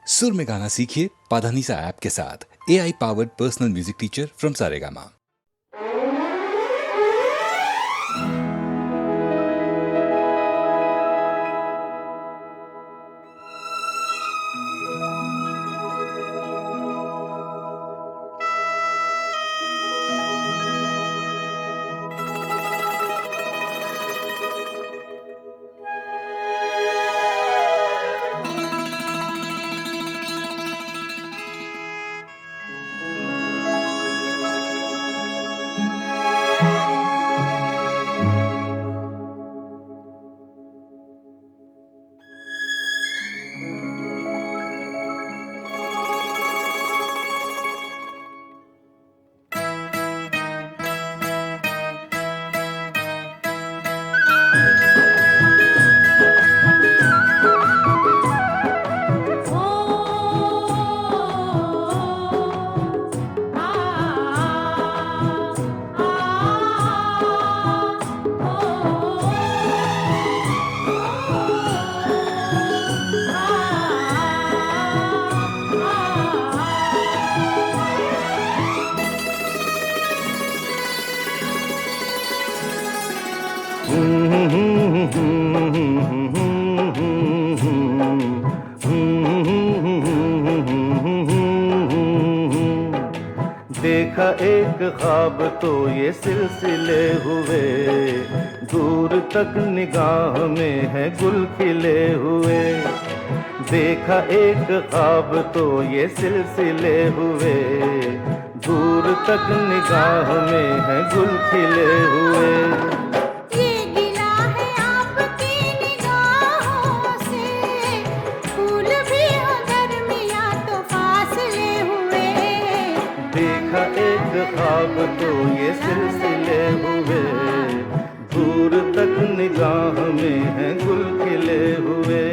सुर में गाना सीखिए पाधानीसा ऐप के साथ। AI powered personal music teacher from Saregama. देखा एक ख्वाब तो ये सिलसिले हुए, दूर तक निगाह में है गुल खिले हुए। देखा एक ख्वाब तो ये सिलसिले हुए, दूर तक निगाह में है गुल खिले हुए। ख्वाब तो ये सिलसिले हुए, दूर तक निगाह में है गुल खिले हुए।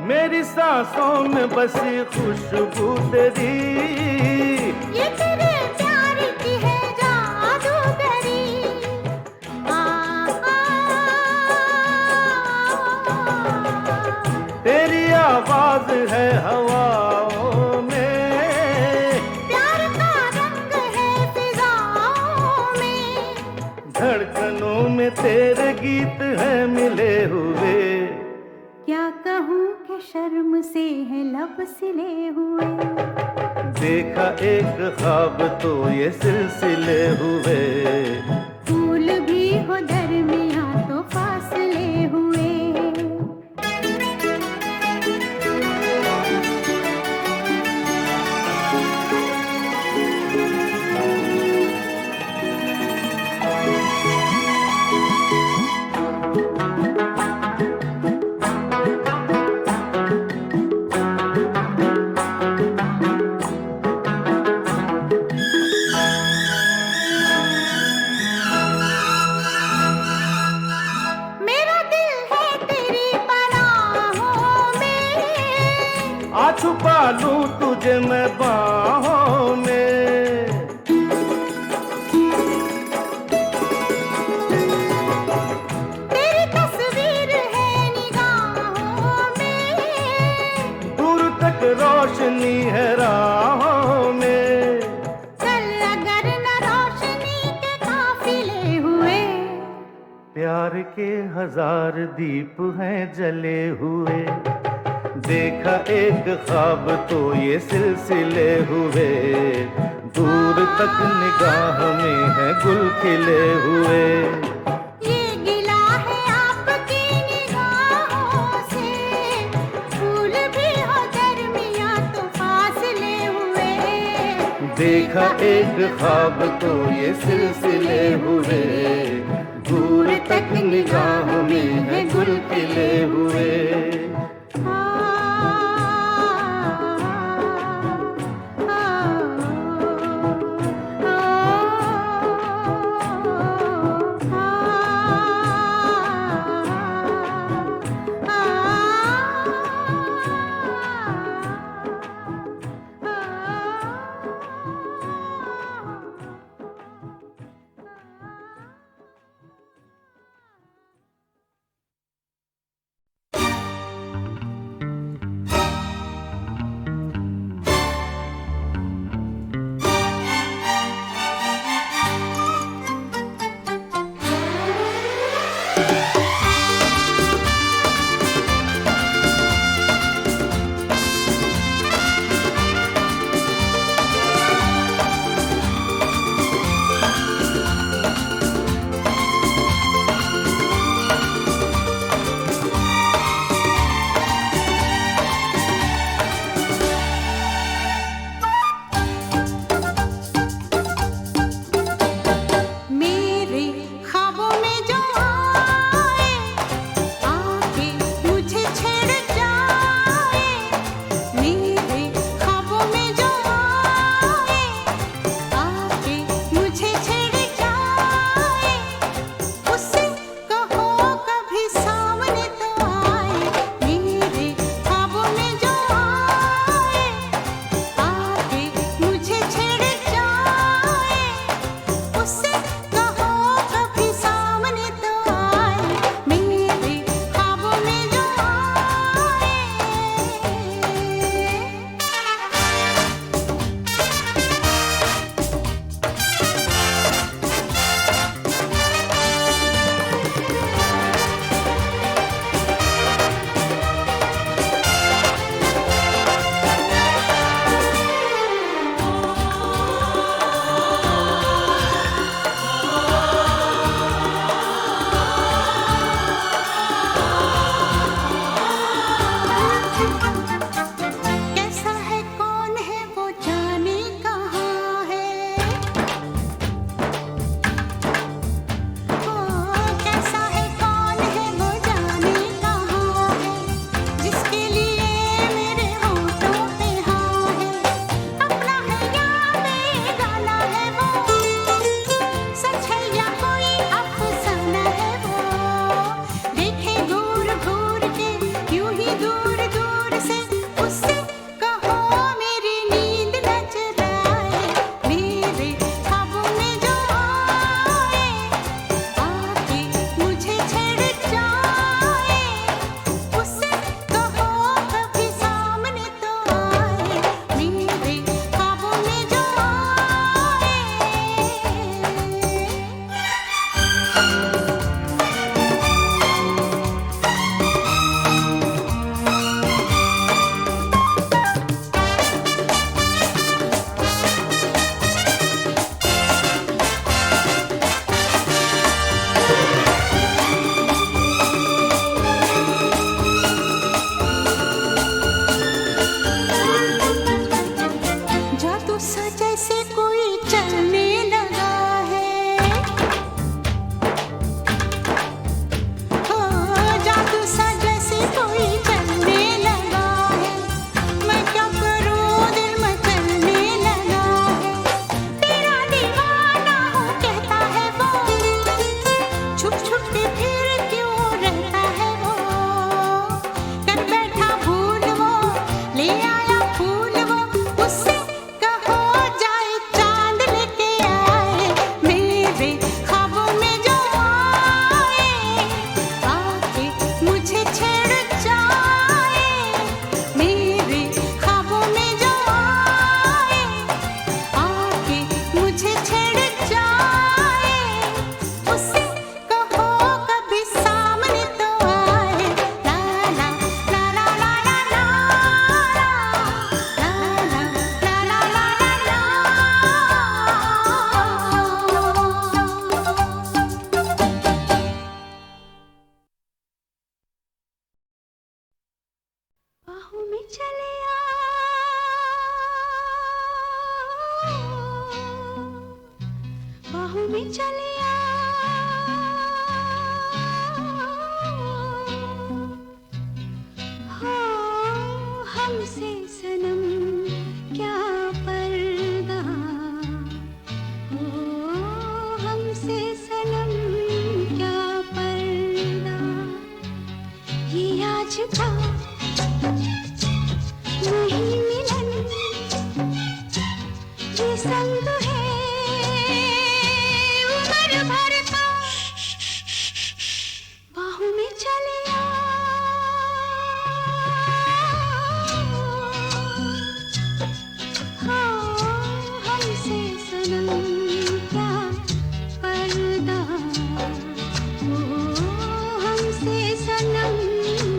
मेरी सांसों में बसी खुशबू तेरी, ये तेरे प्यार की है जादूगरी। तेरी आवाज है हवाओं में, प्यार का रंग है फिजाओं में, धड़कनों में तेरे गीत है मिले हुए। क्या कहूँ कि शर्म से है लब सिले हुए। देखा एक ख्वाब तो ये सिलसिले हुए, फूल भी हो दरमियां तो फासले हुए। आ छुपा लूं तुझे मैं बाहों में, तेरी तस्वीर है निगाहों में, दूर तक रोशनी है राहों में। चल अगर न रोशनी के काफिले हुए, प्यार के हजार दीप हैं जले हुए। देखा एक ख्वाब तो ये सिलसिले हुए, दूर तक निगाह में है गुल खिले हुए। ये गिला है आपकी निगाहों से, फूल भी हो दरमियां तो फासले हुए। देखा एक ख्वाब तो ये सिलसिले हुए, दूर तक निगाह में है गुल खिले हुए। में चले हो हमसे सनम क्या पर्दा हो हमसे सनम क्या पर्दा ये आज का नहीं मिलन ये संग है उम्र भर का बाहों में चले हो हमसे सनम क्या पर्दा हो हमसे सनम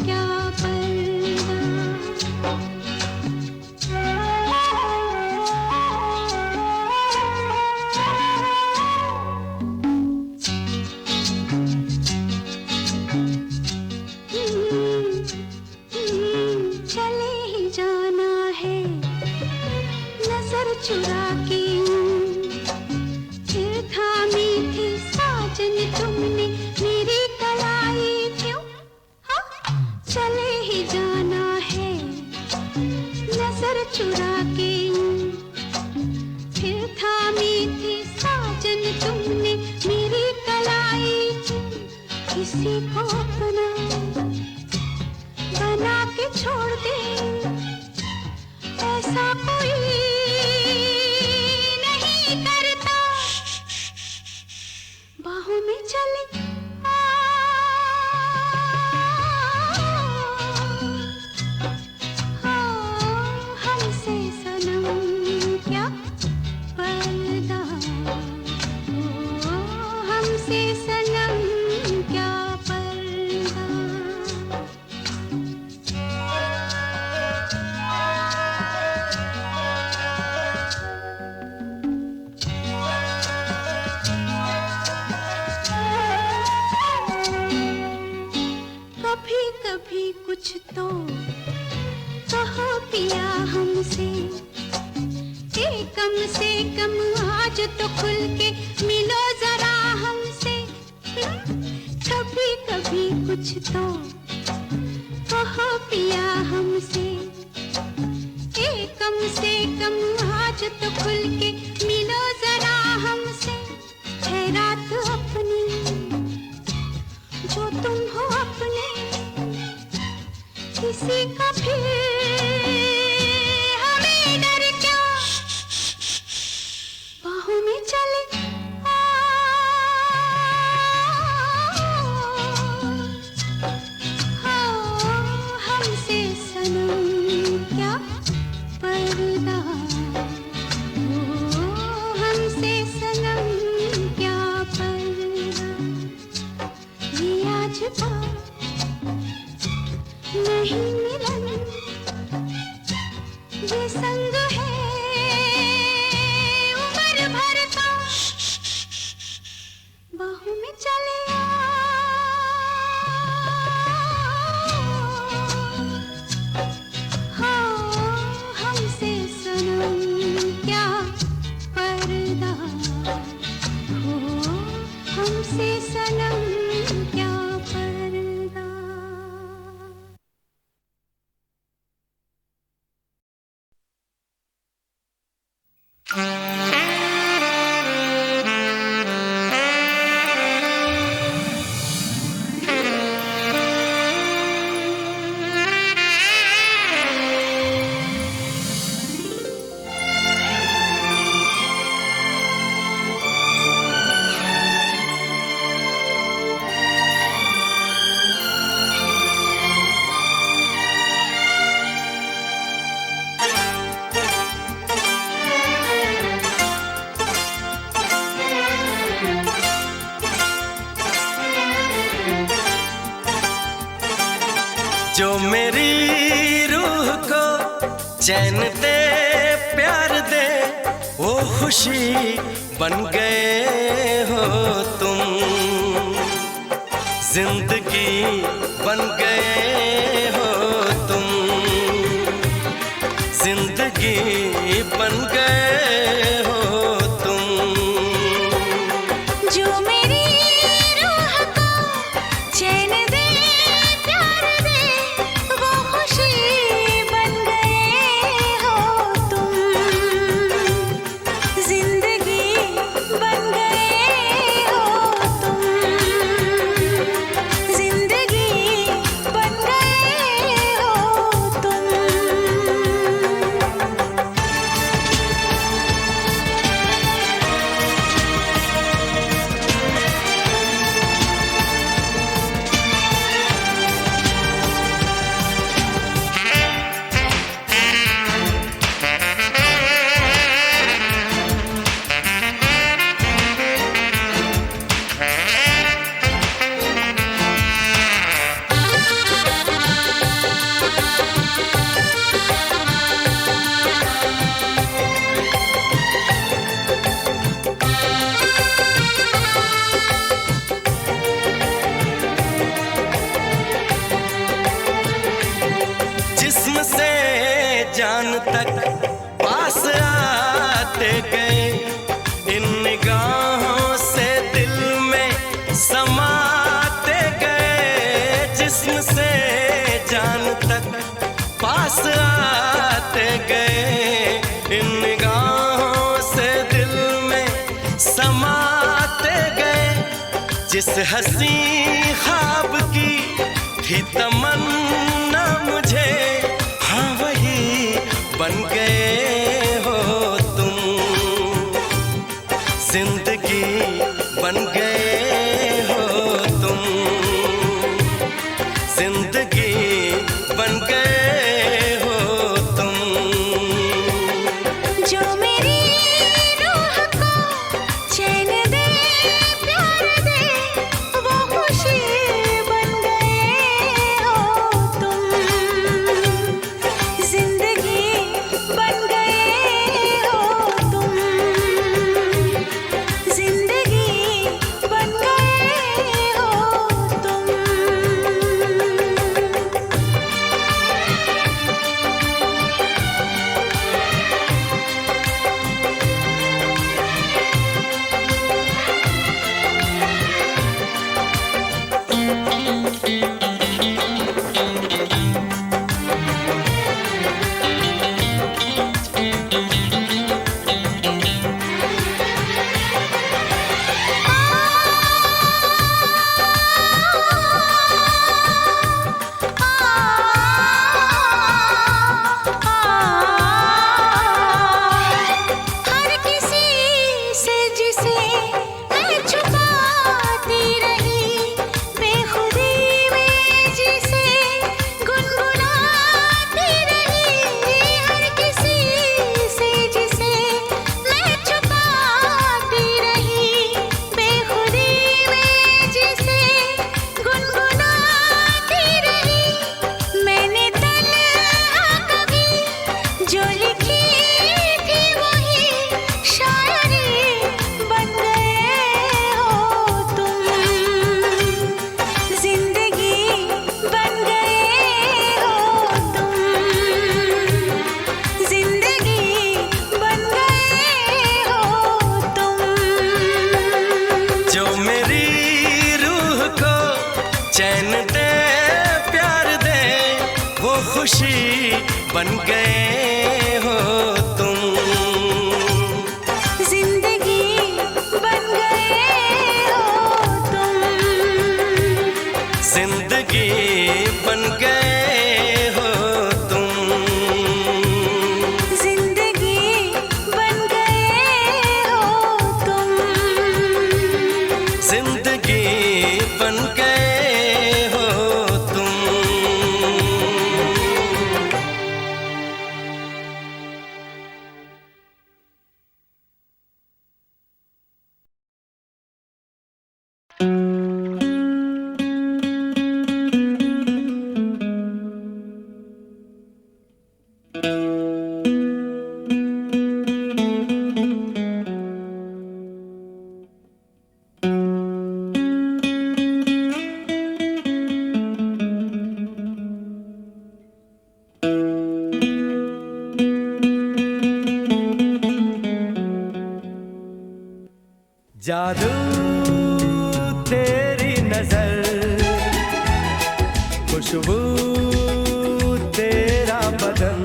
क्या पर्दा चले ही जाना है नजर चुरा के फिर थामी थी साजन तुमने मेरी कलाई क्यों हाँ? चले ही जाना है नजर चुरा के फिर थामी थी साजन तुमने मेरी कलाई क्यों? किसी को अपना बना के छोड़ दे ऐसा कोई नहीं करता बाहों में चले हमसे सनम क्या पर्दा हो हमसे सनम क्या पर्दा कभी कभी कुछ तो कहो पिया हमसे कम से कम आज तो खुल के मिलो जरा हमसे कभी कभी कुछ तो कहो पिया हमसे कम से कम आज तो खुल के मिलो जरा हमसे है रात अपनी जो तुम हो अपने किसी का फिर हमें डर क्या बाहों में चले हमसे सनम क्या पर्दा हो हमसे सनम क्या पर्दा ये आज का नहीं मिलन ये संग है उम्र भर का बाहों में चले हो हमसे सनम क्या पर्दा हो हमसे सनम क्या पर्दा जो मेरी रूह को चैन दे प्यार दे वो खुशी बन गए हो तुम, जिंदगी बन गए हो तुम, जिंदगी बन गए हो तुम। तक पास आते गए, इन निगाहों से दिल में समाते गए, जिस्म से जान तक पास आते गए, इन निगाहों से दिल में समाते गए। जिस हंसी ख्वाब की थी तमन्ना मुझे, हाँ वही बन गए हो तुम। जिंदगी बन गए हो तुम, जिंदगी बन गए हो तुम। जो मेरी रूह को चैन दे, प्यार दे, वो खुशी बन गए हो तुम। जिंदगी बन गए हो तुम, जिंदगी बन गए हो तुम। हर किसी से जिसे मैं छुपाती रही, बेखुदी में जिसे गुनगुनाती रही। हर किसी से जिसे मैं छुपाती रही, बेखुदी में जिसे गुनगुनाती रही। मैंने तन्हा कभी जो लिखी थी वही शायरी बन गए हो तुम। जिंदगी बन गए हो तुम, जिंदगी बन गए हो तुम। जो मेरी रूह को चैन दे, प्यार दे, वो खुशी बन गए हो तुम। जिंदगी बन गए हो तुम, जिंदगी बन गए हो तुम। जिंदगी बन गए हो तुम। जिंदगी बन गए हो तुम। जादू तेरी नजर, खुशबू तेरा बदन।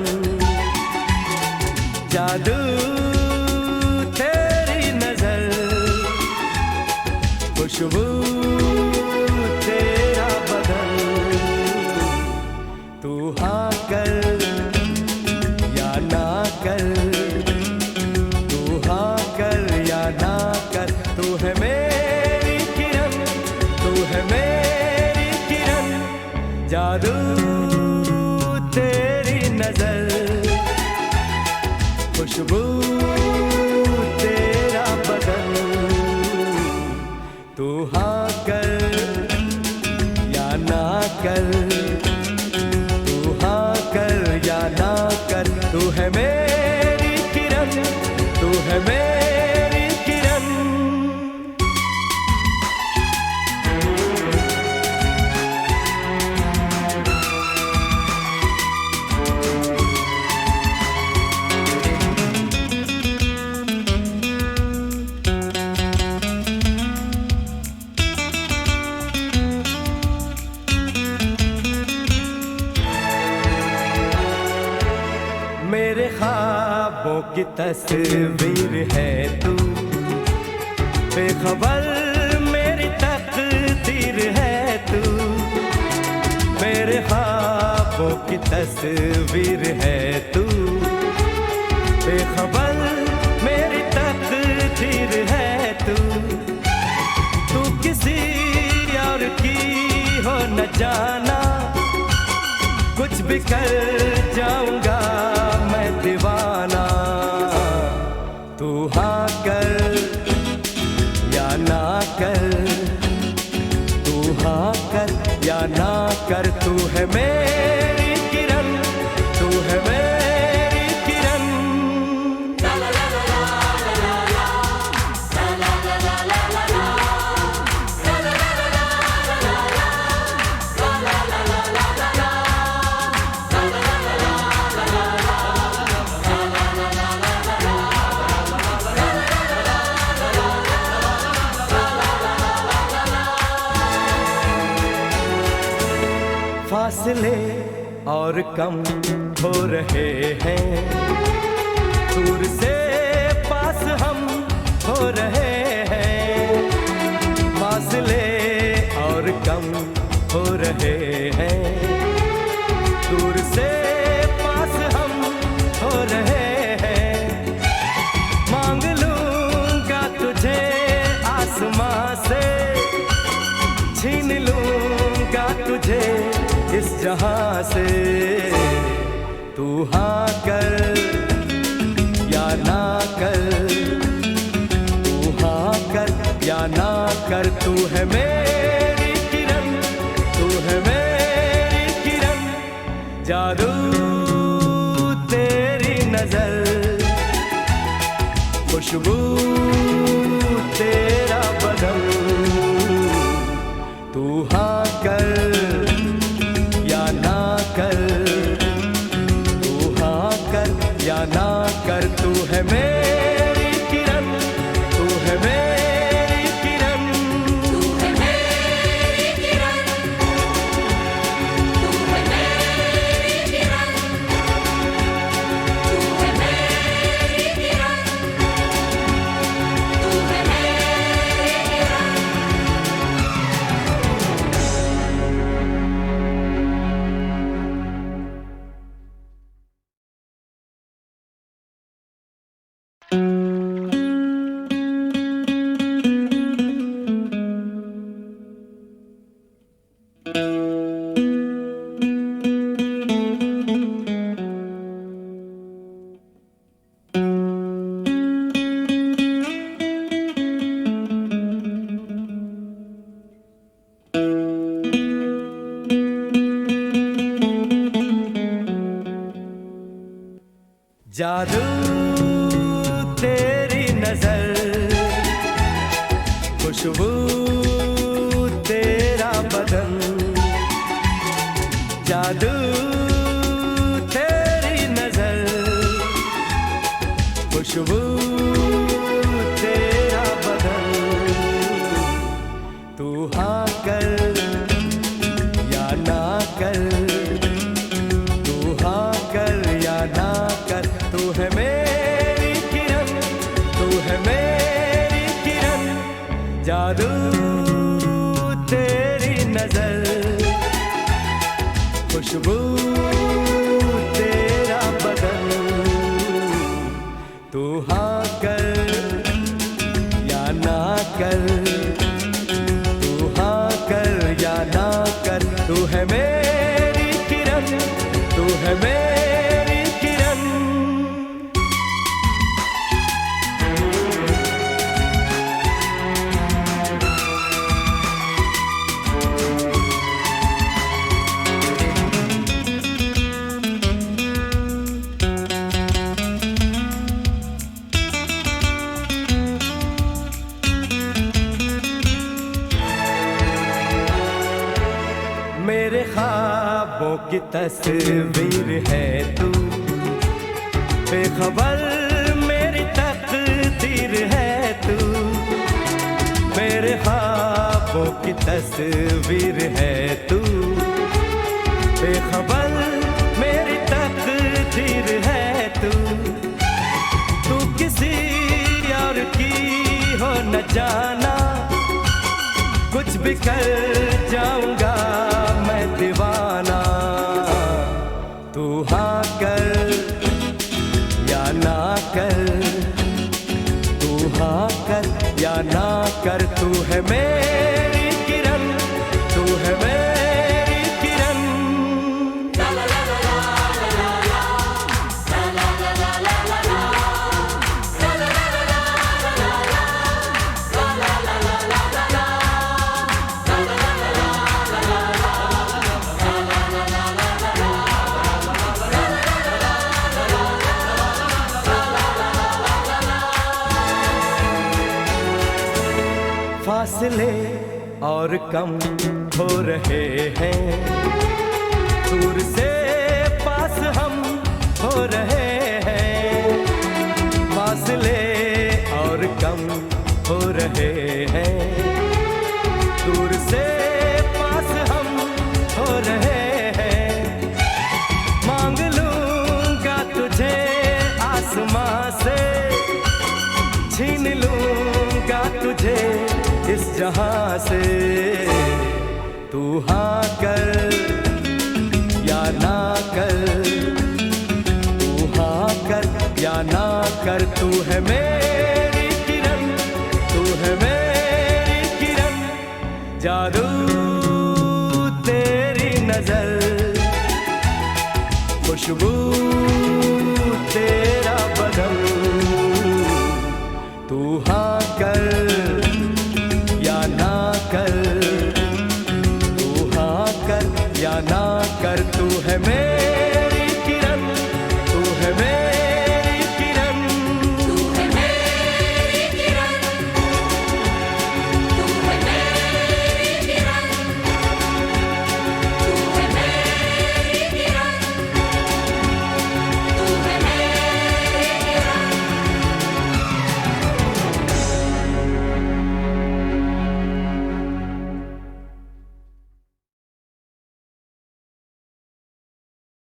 जादू तेरी नजर, खुशबू तेरा बदन। तू हाँ कर या ना कर, तू हाँ कर या ना कर, तू है मेरी किरण, तू है मेरी किरण। जादू तेरी नजर, खुशबू तेरा बदन। तू हाँ कर या ना कर, तू हाँ कर या ना कर, तू है मेरी किरण, तू है मेरी किरण। मेरे ख्वाबों की तस्वीर है तू, बेखबर मेरी तकदीर है तू। मेरे ख्वाबों की तस्वीर है तू, बेखबर मेरी तकदीर है तू। तू किसी और की हो न जाना, कुछ भी कर जाऊंगा मैं दीवाना। तू हाँ कर या ना कर, तू हाँ कर या ना कर, तू है मेरी किरण, तू है मेरी किरण। फासले और कम हो रहे हैं, दूर से पास हम हो रहे हैं। फासले और कम हो रहे हैं, दूर से पास हम हो रहे हैं। मांग लूंगा तुझे आसमां से, छीन लूंगा तुझे इस जहां से। तू हाँ कर या ना कर, तू हाँ कर या ना कर, तू है मेरी किरण, तू है मेरी किरण। जादू तेरी नजर, खुशबू तेरा बदन। तू हाँ कर या ना कर, तू हाँ कर या ना कर, तू है मेरी किरण, तू है मेरी किरण। तू है मेरी किरण, तू है मेरी किरण, तू है मेरी किरण, तू है मेरी किरण। जादू तेरी नजर, खुशबू तेरा बदन। जादू तेरी नजर, खुशबू तेरा बदन। तू हाँ कर या ना कर, तू हाँ कर या ना कर, तू है मेरी किरण, तू है मेरी किरण। जादू तेरी नजर, खुशबू तेरा बदन। तू हाँ कर या ना कर, तू हाँ कर या ना कर, तू है मेरी किरण, तू है मेरी किरण। मेरे ख्वाबों की तस्वीर है तू, बेखबर मेरी तकदीर है तू। मेरे ख्वाबों की तस्वीर है तू, बेखबर मेरी तकदीर है भी कर जाऊंगा मैं दीवाना। तू हाँ कर या ना कर, तू हाँ कर या ना कर, तू है मेरी किरण, तू है मेरी किरण। फासले और कम हो रहे हैं, दूर से पास हम हो रहे हैं। फासले और कम हो रहे हैं, दूर से पास हम हो रहे हैं। मांग लूंगा तुझे आसमां से, छीन लूंगा तुझे इस जहां से। तू हाँ कर या ना कर, तू हाँ कर या ना कर, तू है मेरी किरण, तू है मेरी किरण। जादू तेरी नजर, खुशबू तेरा बदन। तू हाँ कर या ना कर, तू हाँ कर या ना कर, तू है मेरी